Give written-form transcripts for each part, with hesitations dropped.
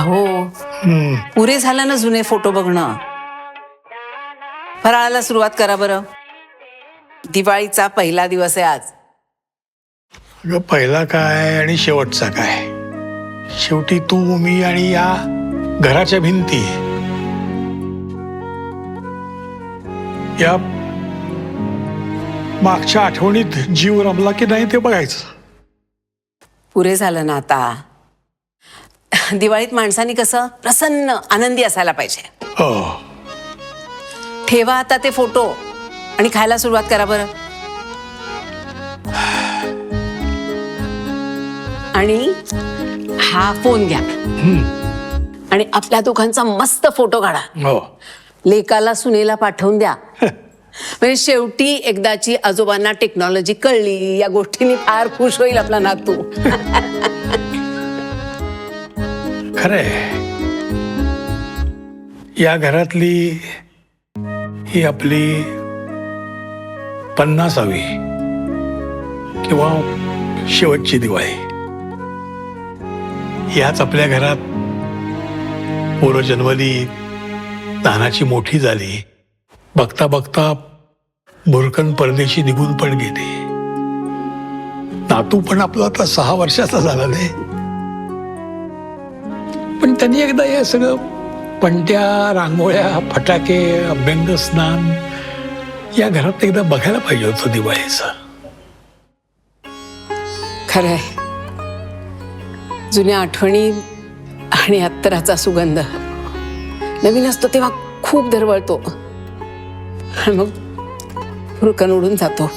अहो पुरे झालं ना जुने फोटो बघणं. फराळाला सुरुवात करा बरं. दिवाळीचा पहिला दिवस आहे आज. अगं पहिला काय आणि शेवटचा काय? शेवटी तू मी आणि या घराच्या भिंती. या मागच्या आठवणीत जीव रमला की नाही ते बघायचं. पुरे झालं ना आता. दिवाळीत माणसांनी कसं प्रसन्न आनंदी असायला पाहिजे. हो, ठेवा आता ते फोटो आणि खायला सुरुवात करा बरं. आणि हा फोन घ्या आणि आपल्या दोघांचा मस्त फोटो काढा. हो. लेकाला सुनेला पाठवून द्या. म्हणजे शेवटी एकदाची आजोबांना टेक्नॉलॉजी कळली या गोष्टींनी फार खुश होईल आपला नातू. खरंय, या घरातली ही आपली 50वी किंवा शेवटची दिवाळी. याच आपल्या घरात पोरं जन्मली, लहानाची मोठी झाली. बघता बघता बुरकन परदेशी निघून पण गेली. नातू पण आपला आता 6 वर्षाचा झाला नाही. पण त्यांनी एकदा हे सगळं पणत्या, रांगोळ्या, फटाके, अभ्यंग स्नान या घरात एकदा बघायला पाहिजे होतं दिवाळीचं. खरंय, जुन्या आठवणी आणि अत्तराचा सुगंध नवीन असतो तेव्हा खूप दरवळतो आणि मग हुरकन उडून जातो.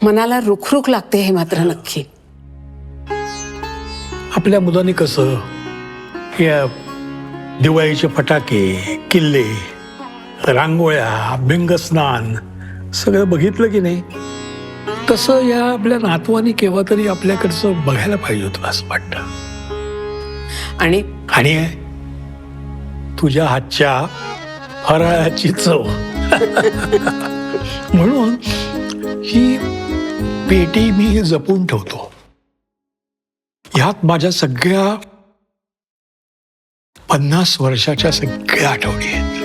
मनाला रुखरुख लागते हे मात्र नक्की. आपल्या मुलांनी कसं या दिवाळीचे फटाके, किल्ले, रांगोळ्या, अभ्यंग स्नान सगळं बघितलं की नाही, तसं या आपल्या नातवानी केव्हा तरी आपल्याकडचं बघायला पाहिजे होतं असं वाटतं. आणि आणि तुझ्या हातच्या फराळाची चव. म्हणून ही पेटी मी जपून ठेवतो. ह्यात माझ्या सगळ्या 50 वर्षाच्या सगळ्या आठवणी आहेत.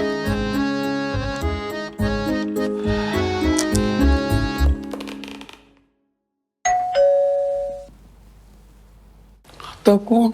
आता कोण?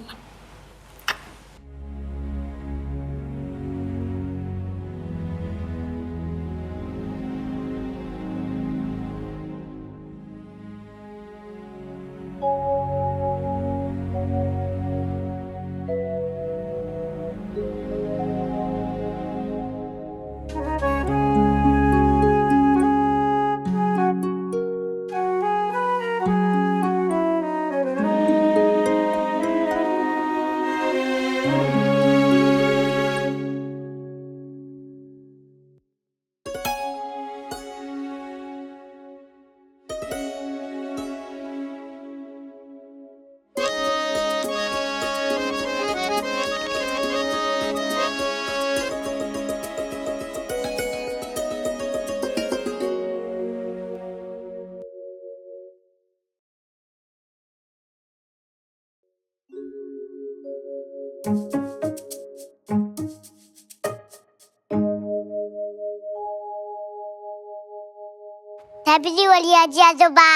हॅपी दिवाळी आजी आजोबा.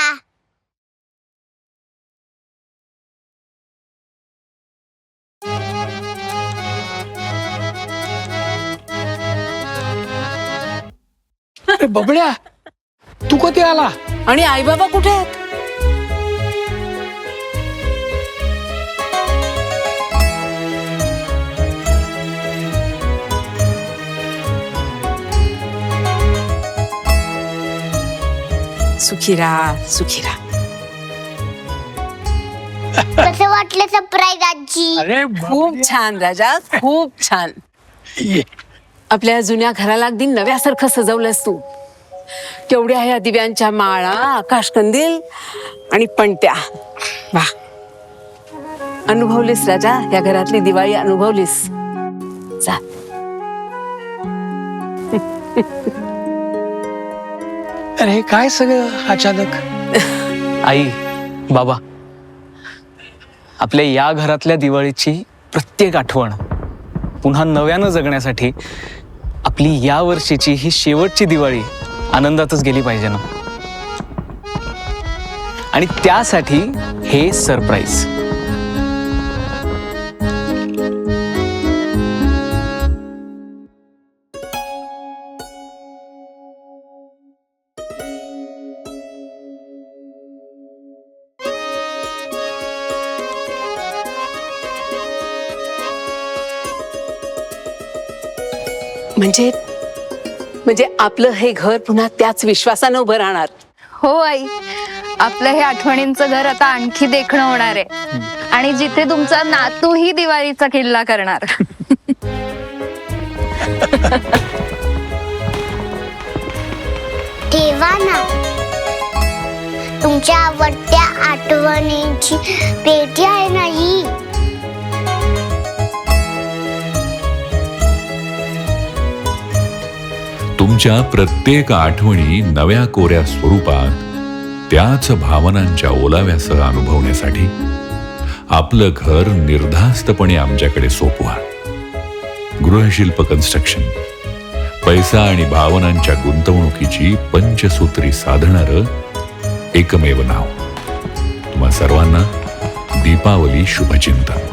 अरे बबड्या, तू कधी आला? आणि आई बाबा कुठे आहेत? सुखीरा सुखीरा. कसं वाटलं सरप्राईज आजी? अरे खूप छान राजा, खूप छान. ये. आपल्या जुन्या घराला अगदी नव्यासारखं सजवलंस तू. केवढ्या ह्या दिव्यांच्या माळा, आकाशकंदील आणि पणत्या. वा, अनुभवलीस राजा, या घरातली दिवाळी अनुभवलीस. जा. अरे हे काय सगळं अचानक? आई, बाबा, आपल्या या घरातल्या दिवाळीची प्रत्येक आठवण पुन्हा नव्यानं जगण्यासाठी आपली या वर्षीची ही शेवटची दिवाळी आनंदातच गेली पाहिजे ना. आणि त्यासाठी हे सरप्राईज. म्हणजे आपलं हे घर पुन्हा त्याच विश्वासानं उभं राहणार. हो आई, आपलं हे आठवणींचं घर आता आणखी देखणं होणार आहे. आणि जिथे तुमचा नातूही दिवाळीचा किल्ला करणार. ठेवा ना तुमच्या आवडत्या आठवणींची पेटी आहे ना ही. तुमच्या प्रत्येक आठवणी नव्या कोऱ्या स्वरूपात त्याच भावनांच्या ओलाव्यासह अनुभवण्यासाठी आपलं घर निर्धास्तपणे आमच्याकडे सोपवा. गृहशिल्प कन्स्ट्रक्शन, पैसा आणि भावनांच्या गुंतवणुकीची पंचसूत्री साधणारं एकमेव नाव. तुम्हा सर्वांना दीपावली शुभचिंतन.